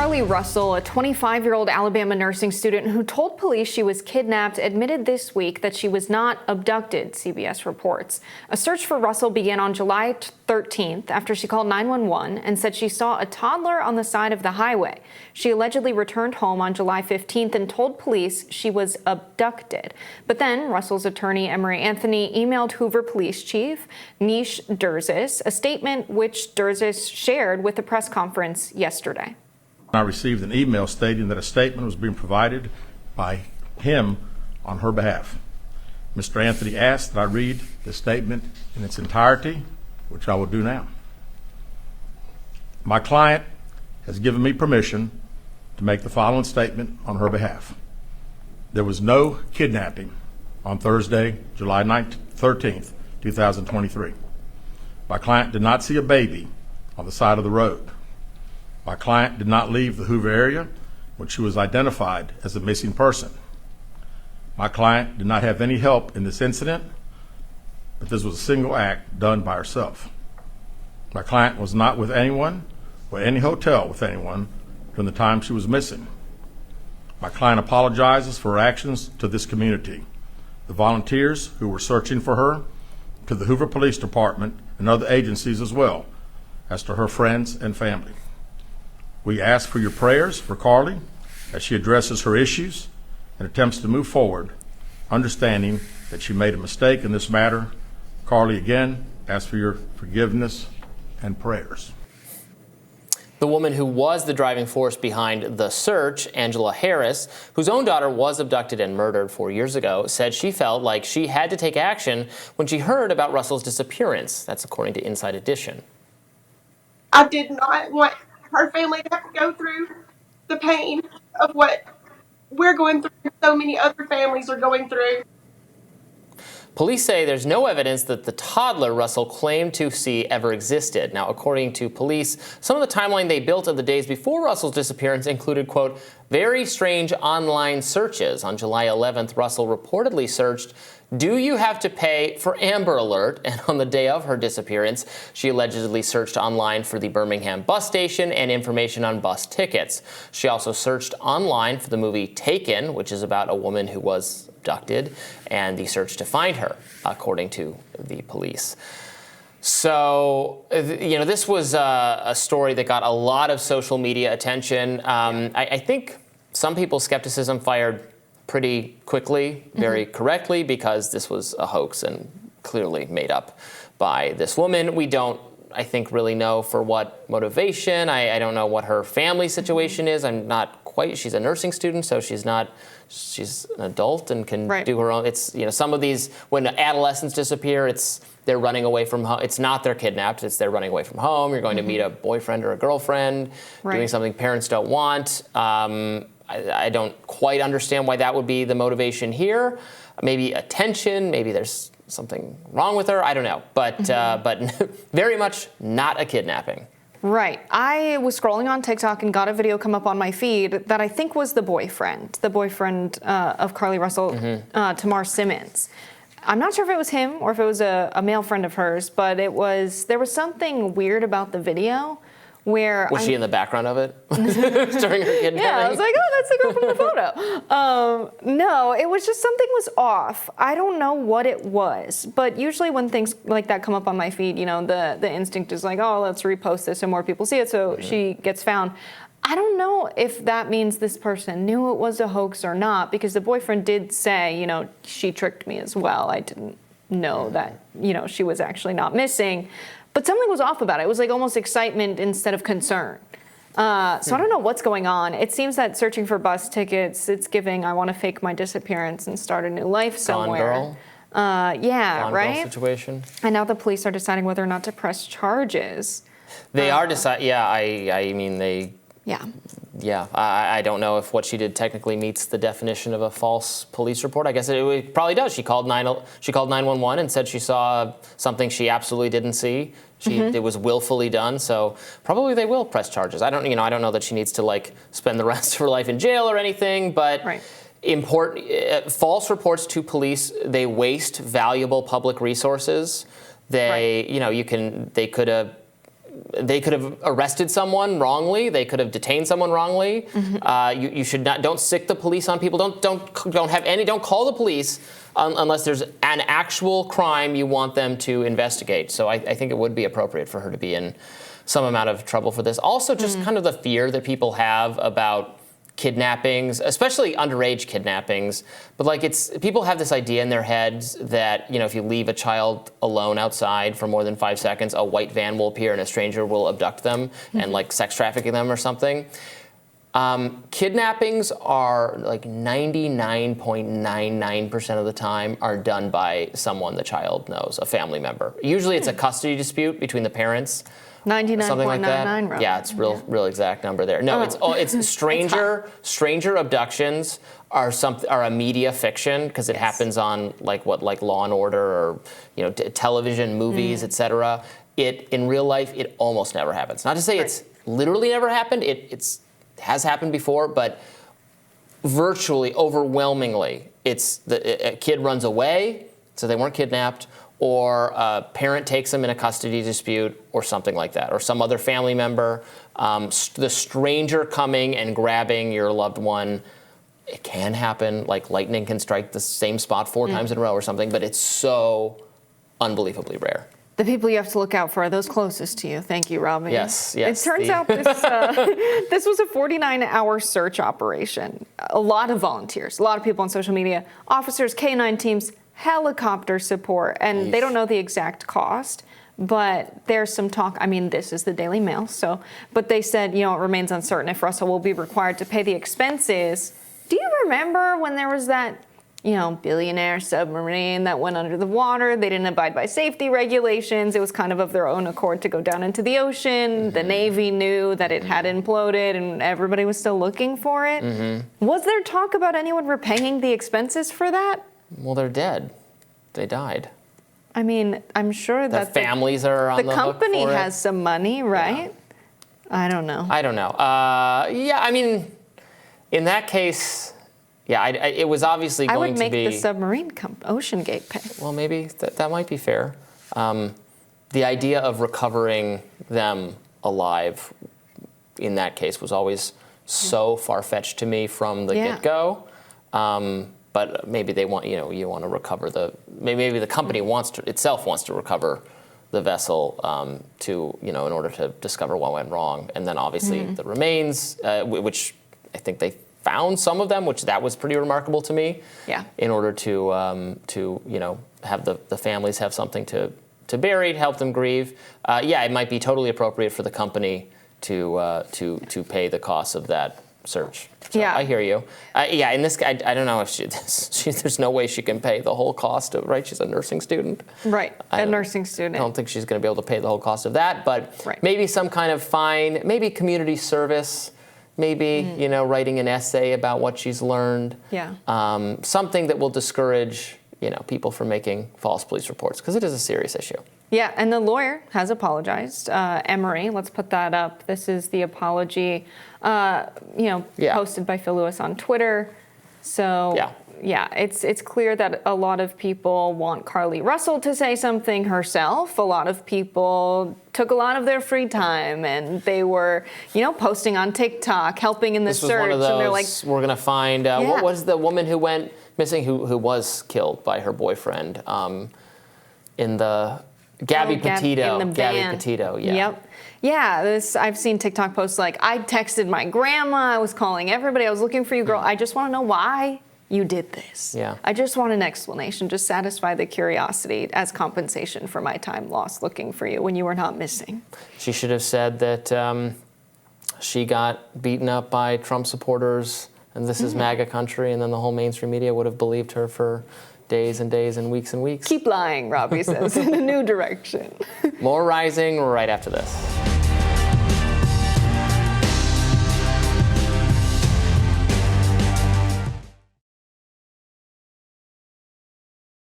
Carlee Russell, a 25-year-old Alabama nursing student who told police she was kidnapped, admitted this week that she was not abducted, CBS reports. A search for Russell began on July 13th after she called 911 and said she saw a toddler on the side of the highway. She allegedly returned home on July 15th and told police she was abducted. But then Russell's attorney, Emory Anthony, emailed Hoover Police Chief Nish Durzis a statement which Durzis shared with the press conference yesterday. I received an email stating that a statement was being provided by him on her behalf. Mr. Anthony asked that I read the statement in its entirety, which I will do now. My client has given me permission to make the following statement on her behalf. There was no kidnapping on Thursday, July 13th, 2023. My client did not see a baby on the side of the road. My client did not leave the Hoover area when she was identified as a missing person. My client did not have any help in this incident, but this was a single act done by herself. My client was not with anyone or any hotel with anyone during the time she was missing. My client apologizes for her actions to this community, the volunteers who were searching for her, to the Hoover Police Department and other agencies as well, as to her friends and family. We ask for your prayers for Carlee as she addresses her issues and attempts to move forward, understanding that she made a mistake in this matter. Carlee, again, ask for your forgiveness and prayers. The woman who was the driving force behind the search, Angela Harris, whose own daughter was abducted and murdered 4 years ago, said she felt like she had to take action when she heard about Russell's disappearance. That's according to Inside Edition. I did not want her family to have to go through the pain of what we're going through, so many other families are going through. Police say there's no evidence that the toddler Russell claimed to see ever existed. Now, according to police, some of the timeline they built of the days before Russell's disappearance included, quote, very strange online searches. On July 11th, Russell reportedly searched, "Do you have to pay for Amber Alert?" And on the day of her disappearance, she allegedly searched online for the Birmingham bus station and information on bus tickets. She also searched online for the movie Taken, which is about a woman who was abducted, and the search to find her, according to the police. So, this was a story that got a lot of social media attention. I think some people's skepticism fired pretty quickly, very correctly, because this was a hoax and clearly made up by this woman. We don't, I think, really know for what motivation. I don't know what her family situation is. I'm not quite, she's a nursing student, so she's an adult and can do her own. It's, some of these, when adolescents disappear, they're running away from home. It's not they're kidnapped, it's they're running away from home. You're going to meet a boyfriend or a girlfriend, doing something parents don't want. I don't quite understand why that would be the motivation here. Maybe attention, maybe there's something wrong with her, I don't know. But very much not a kidnapping. Right. I was scrolling on TikTok and got a video come up on my feed that I think was the boyfriend of Carlee Russell, Tamar Simmons. I'm not sure if it was him or if it was a male friend of hers, but there was something weird about the video. Was she in the background of it during her kidnapping? Yeah, I was like, oh, that's the girl from the photo. No, it was just something was off. I don't know what it was, but usually when things like that come up on my feed, the instinct is like, oh, let's repost this so more people see it so she gets found. I don't know if that means this person knew it was a hoax or not, because the boyfriend did say, she tricked me as well. I didn't know that, she was actually not missing. But something was off about it. It was like almost excitement instead of concern. So I don't know what's going on. It seems that searching for bus tickets, it's giving, I want to fake my disappearance and start a new life somewhere. Gone girl? Right? Girl situation. And now the police are deciding whether or not to press charges. They are deciding, I don't know if what she did technically meets the definition of a false police report. I guess it probably does. She called 911 and said she saw something she absolutely didn't see. It was willfully done. So probably they will press charges. I don't know that she needs to spend the rest of her life in jail or anything. But false reports to police, they waste valuable public resources. They could have they could have arrested someone wrongly. They could have detained someone wrongly. You should not. Don't sick the police on people. Don't call the police unless there's an actual crime you want them to investigate. So I think it would be appropriate for her to be in some amount of trouble for this. Also, just kind of the fear that people have about kidnappings, especially underage kidnappings. But like, people have this idea in their heads that, you know, if you leave a child alone outside for more than 5 seconds, a white van will appear and a stranger will abduct them and like sex trafficking them or something. Kidnappings are like 99.99% of the time are done by someone the child knows, a family member. Usually it's a custody dispute between the parents. 99.99, like yeah, it's real exact number there. No, it's stranger abductions are a media fiction because it happens on like Law and Order or, you know, television, movies, etc. In real life, it almost never happens. Not to say it's literally never happened. It has happened before, but virtually, overwhelmingly, a kid runs away, so they weren't kidnapped, or a parent takes them in a custody dispute or something like that, or some other family member. The stranger coming and grabbing your loved one, it can happen. Like lightning can strike the same spot 4 times in a row or something, but it's so unbelievably rare. The people you have to look out for are those closest to you. Thank you, Robby. Yes. It turns out this was a 49-hour search operation. A lot of volunteers, a lot of people on social media, officers, K-9 teams, helicopter support, and they don't know the exact cost, but there's some talk. I mean, this is the Daily Mail, but they said, you know, it remains uncertain if Russell will be required to pay the expenses. Do you remember when there was that, you know, billionaire submarine that went under the water? They didn't abide by safety regulations. It was kind of their own accord to go down into the ocean. The Navy knew that it had imploded and everybody was still looking for it. Was there talk about anyone repaying the expenses for that? Well, they're dead. They died. I mean, I'm sure that the families are on the hook company for it. has some money, right? Yeah. I don't know. Yeah, I mean, in that case, yeah, it was obviously going to be... I would make the submarine Ocean Gate pay. Well, maybe that might be fair. The idea of recovering them alive in that case was always so far-fetched to me from the get-go. But maybe they want, you want to recover maybe the company wants to recover the vessel in order to discover what went wrong. And then obviously the remains, which I think they found some of them, which that was pretty remarkable to me. Yeah. In order to have the families have something to bury, help them grieve. It might be totally appropriate for the company to pay the cost of that search. So yeah, I hear you. In this, I don't know if there's no way she can pay the whole cost of, right? She's a nursing student. Right, a nursing student. I don't think she's going to be able to pay the whole cost of that, but maybe some kind of fine, maybe community service, maybe, writing an essay about what she's learned. Yeah. Something that will discourage, people from making false police reports, because it is a serious issue. Yeah, and the lawyer has apologized. Emery, let's put that up. This is the apology, posted by Phil Lewis on Twitter. So, it's clear that a lot of people want Carlee Russell to say something herself. A lot of people took a lot of their free time, and they were, posting on TikTok, helping in the search. One of those, and they're like, we're going to find, what was the woman who went missing, who was killed by her boyfriend in the... Gabby Petito. Gabby Petito, yeah. Yep. Yeah, I've seen TikTok posts like, I texted my grandma, I was calling everybody, I was looking for you, girl. I just want to know why you did this. Yeah. I just want an explanation. Just satisfy the curiosity as compensation for my time lost looking for you when you were not missing. She should have said that she got beaten up by Trump supporters and this is MAGA country, and then the whole mainstream media would have believed her for days and days and weeks and weeks. Keep lying, Robby says, in a new direction. More Rising right after this.